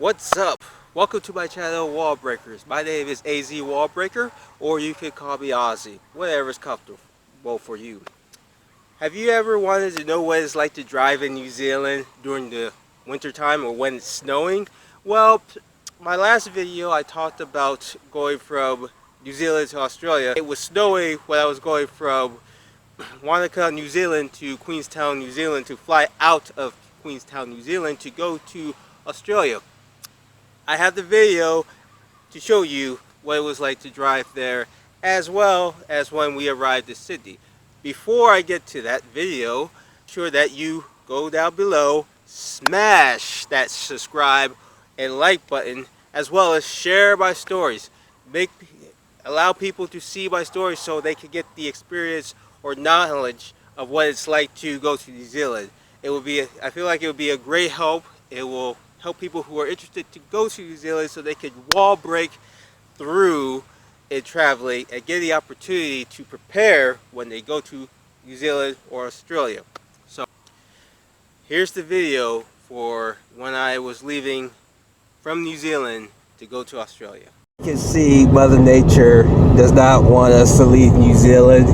What's up? Welcome to my channel, Wall Breakers. My name is AZ Wallbreaker, or you can call me Ozzy, whatever's comfortable for you. Have you ever wanted to know what it's like to drive in New Zealand during the winter time or when it's snowing? Well, my last video I talked about going from New Zealand to Australia. It was snowing when I was going from Wanaka, New Zealand to Queenstown, New Zealand to fly out of Queenstown, New Zealand to go to Australia. I have the video to show you what it was like to drive there, as well as when we arrived in Sydney. Before I get to that video, sure that you go down below, smash that subscribe and like button, as well as share my stories. Allow people to see my stories so they can get the experience or knowledge of what it's like to go to New Zealand. I feel like it would be a great help. It will help people who are interested to go to New Zealand so they could wall break through in traveling and get the opportunity to prepare when they go to New Zealand or Australia. So here's the video for when I was leaving from New Zealand to go to Australia. You can see Mother Nature does not want us to leave New Zealand,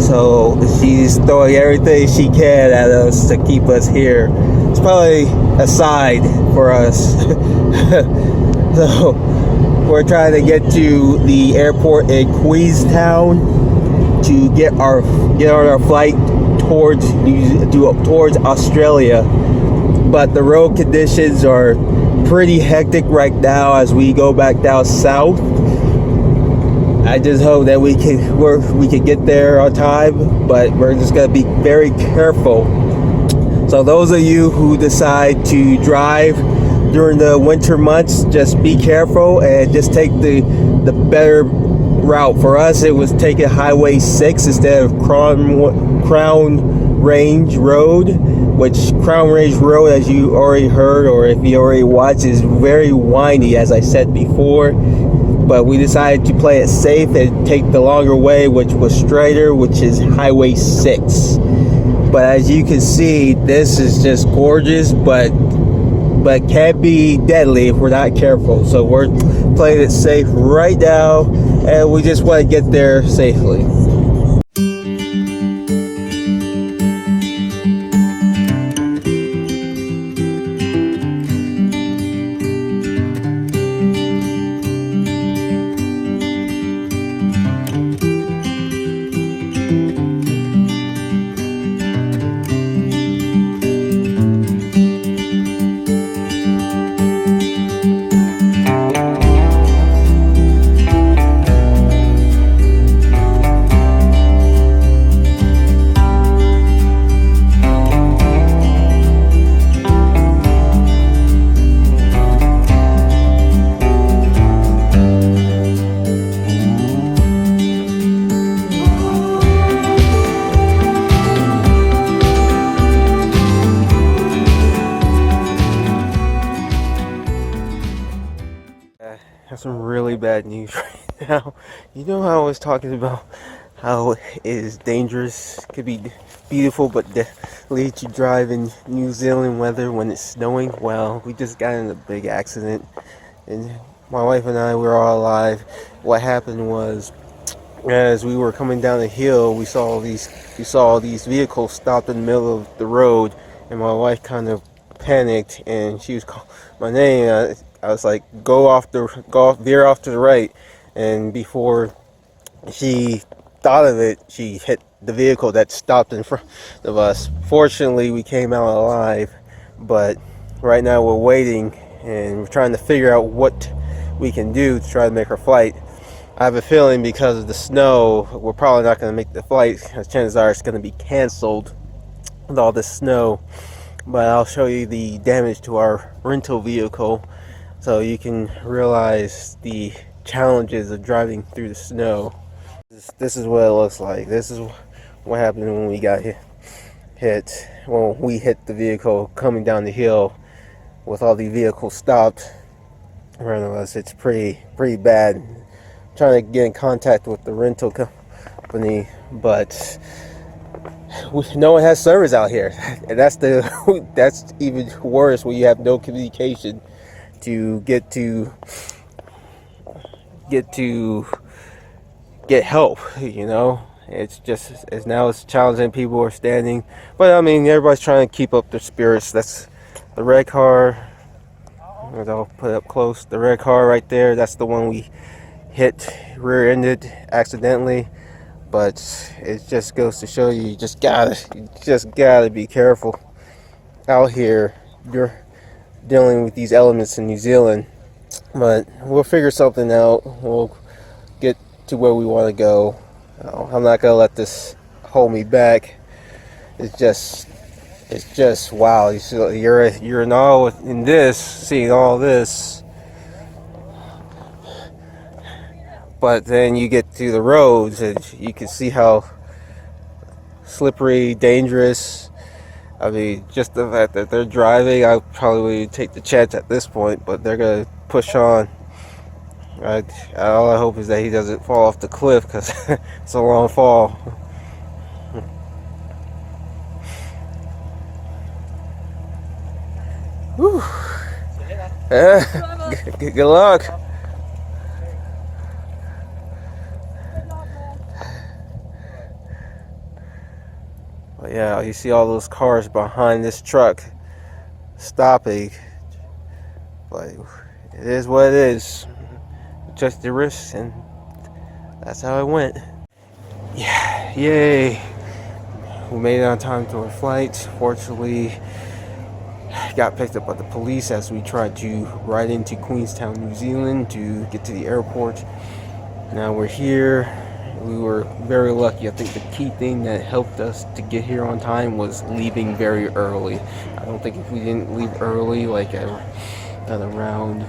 so she's throwing everything she can at us to keep us here. It's probably a sign for us. So we're trying to get to the airport in Queenstown to get on our flight towards Australia. But the road conditions are pretty hectic right now as we go back down south. I just hope that we can get there on time, but we're just gonna be very careful. So those of you who decide to drive during the winter months, just be careful and just take the better route. For us, it was taking Highway 6 instead of Crown Range Road, which Crown Range Road, as you already heard or if you already watched, is very windy, as I said before. But we decided to play it safe and take the longer way, which was straighter, which is Highway 6. But as you can see, this is just gorgeous, but can be deadly if we're not careful. So we're playing it safe right now, and we just want to get there safely. I have some really bad news right now. You know how I was talking about how it is dangerous, could be beautiful, but lead to drive in New Zealand weather when it's snowing? Well, we just got in a big accident, and my wife and I were all alive. What happened was, as we were coming down the hill, we saw these vehicles stopped in the middle of the road, and my wife kind of panicked, and she was calling my name. I was like, veer off to the right, and before she thought of it, she hit the vehicle that stopped in front of us. Fortunately, we came out alive, but right now we're waiting, and we're trying to figure out what we can do to try to make our flight. I have a feeling because of the snow, we're probably not going to make the flight. Chances are it's going to be canceled with all this snow. But I'll show you the damage to our rental vehicle so you can realize the challenges of driving through the snow. This is what it looks like. This is what happened when we got hit. When we hit the vehicle coming down the hill with all the vehicles stopped in front of us. It's pretty bad. I'm trying to get in contact with the rental company, but no one has service out here, and that's even worse when you have no communication to get help. It's challenging. People are standing, but I mean, everybody's trying to keep up their spirits. That's the red car. I'll put it up close. The red car right there, that's the one we hit, rear-ended accidentally. But it just goes to show you, you just gotta be careful out here. You're dealing with these elements in New Zealand, but we'll figure something out. We'll get to where we want to go. I'm not gonna let this hold me back. It's just wow. You're in awe in this, seeing all this, but then you get to the roads and you can see how slippery, dangerous. I mean, just the fact that they're driving, I probably would take the chance at this point, but they're gonna push on. All I hope is that he doesn't fall off the cliff, because it's a long fall. Whew. Good luck. But yeah, you see all those cars behind this truck stopping. But it is what it is. Just the risks, and that's how it went. Yeah, yay. We made it on time to our flight. Fortunately, got picked up by the police as we tried to ride into Queenstown, New Zealand to get to the airport. Now we're here. We were very lucky. I think the key thing that helped us to get here on time was leaving very early. I don't think if we didn't leave early, like at around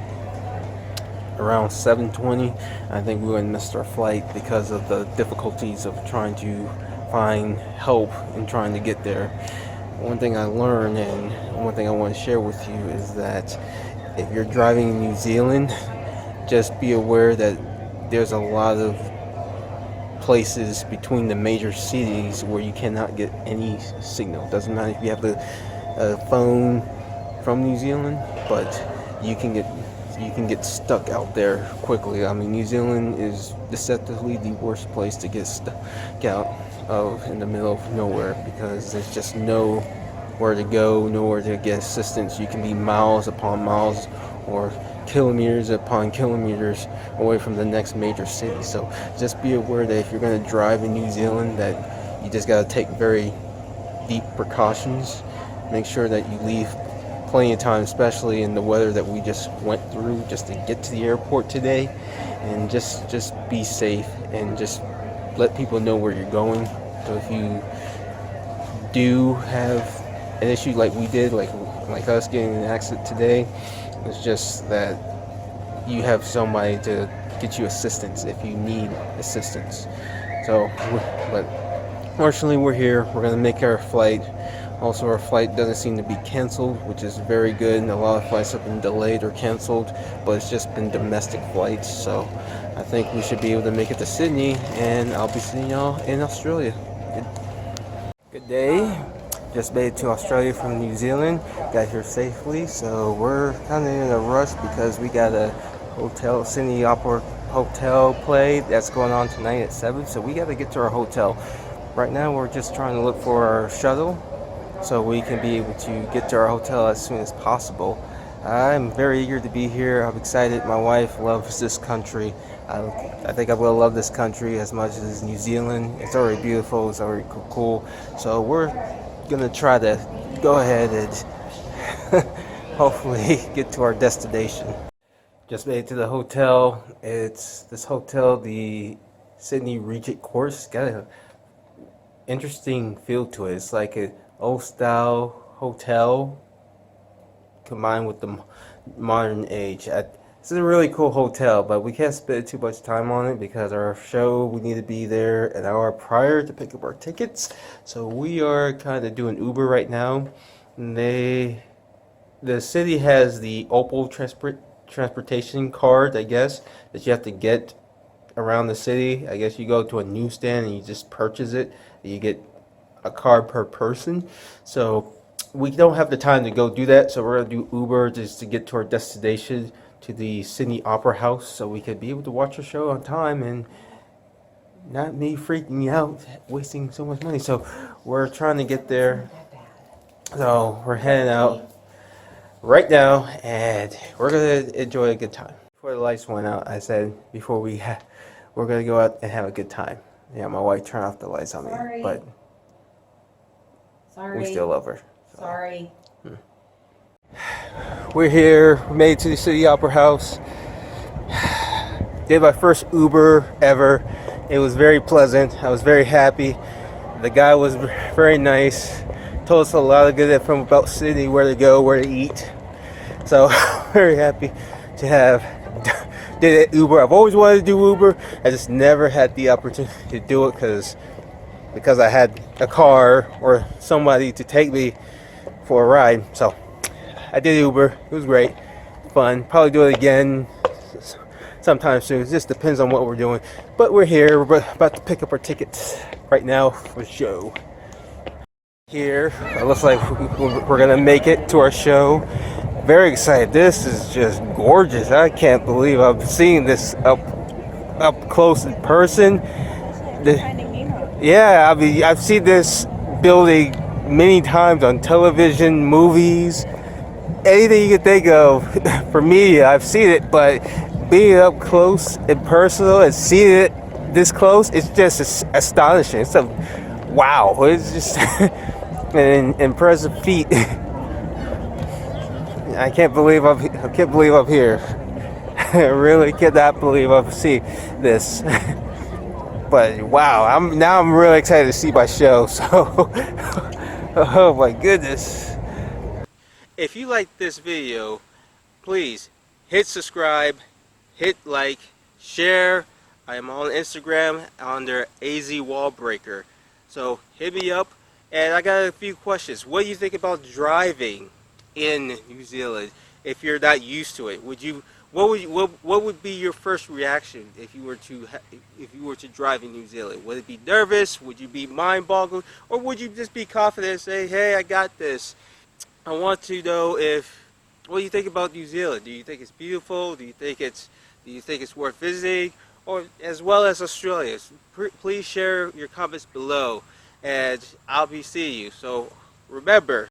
7:20, I think we would have missed our flight because of the difficulties of trying to find help and trying to get there. One thing I learned, and one thing I want to share with you, is that if you're driving in New Zealand, just be aware that there's a lot of places between the major cities where you cannot get any signal. Doesn't matter if you have a phone from New Zealand, but you can get stuck out there quickly. I mean, New Zealand is deceptively the worst place to get stuck out of, in the middle of nowhere, because there's just nowhere to go, nowhere to get assistance. You can be miles upon miles or kilometers upon kilometers away from the next major city. So just be aware that if you're going to drive in New Zealand, that you just got to take very deep precautions. Make sure that you leave plenty of time, especially in the weather that we just went through, just to get to the airport today. And just be safe, and just let people know where you're going. So if you do have an issue like we did, like us getting an accident today, it's just that you have somebody to get you assistance if you need assistance. So, but fortunately we're here. We're gonna make our flight. Also, our flight doesn't seem to be canceled, which is very good. A lot of flights have been delayed or canceled, but it's just been domestic flights. So I think we should be able to make it to Sydney, and I'll be seeing y'all in Australia. Good day. Just made it to Australia from New Zealand. Got here safely, so we're kind of in a rush because we got a Sydney Opera Hotel play that's going on tonight at 7, so we got to get to our hotel. Right now we're just trying to look for our shuttle so we can be able to get to our hotel as soon as possible. I'm very eager to be here. I'm excited. My wife loves this country. I think I will love this country as much as New Zealand. It's already beautiful. It's already cool. So we're gonna try to go ahead and hopefully get to our destination. Just made it to the hotel. It's this hotel, the Sydney Regent Course. Got an interesting feel to it. It's like an old style hotel combined with the modern age. This is a really cool hotel, but we can't spend too much time on it because our show, we need to be there an hour prior to pick up our tickets. So we are kind of doing Uber right now. And the city has the Opal transportation card, I guess, that you have to get around the city. I guess you go to a newsstand and you just purchase it. You get a card per person. So we don't have the time to go do that, so we're gonna do Uber just to get to our destination, to the Sydney Opera House, so we could be able to watch our show on time and not me freaking out, wasting so much money. So we're trying to get there. So we're heading out right now, and we're gonna enjoy a good time. Before the lights went out, I said before we're gonna go out and have a good time. Yeah, my wife turned off the lights on me, but we still love her. So. Sorry. We're here. We made it to the City Opera House. Did my first Uber ever. It was very pleasant. I was very happy. The guy was very nice. Told us a lot of good info about Sydney, where to go, where to eat. So very happy to have did it Uber. I've always wanted to do Uber. I just never had the opportunity to do it because I had a car or somebody to take me for a ride. So I did Uber. It was great, fun. Probably do it again sometime soon. It just depends on what we're doing. But we're here. We're about to pick up our tickets right now for the show. Here, it looks like we're gonna make it to our show. Very excited. This is just gorgeous. I can't believe I'm seeing this up close in person. Yeah, I mean, I've seen this building many times on television, movies, anything you can think of. For media, I've seen it, but being up close and personal and seeing it this close, it's just astonishing. It's a wow. It's just an impressive feat. I can't believe I'm here. I really cannot believe I'm seeing this. But wow, I'm really excited to see my show. So, oh my goodness. If you like this video, please hit subscribe, hit like, share. I am on Instagram under AZ Wallbreaker. So hit me up. And I got a few questions. What do you think about driving in New Zealand if you're not used to it? What would be your first reaction if you were to drive in New Zealand? Would it be nervous? Would you be mind-boggled, or would you just be confident and say, "Hey, I got this"? I want to know what do you think about New Zealand? Do you think it's beautiful? Do you think it's worth visiting, or as well as Australia? Please share your comments below, and I'll be seeing you. So remember,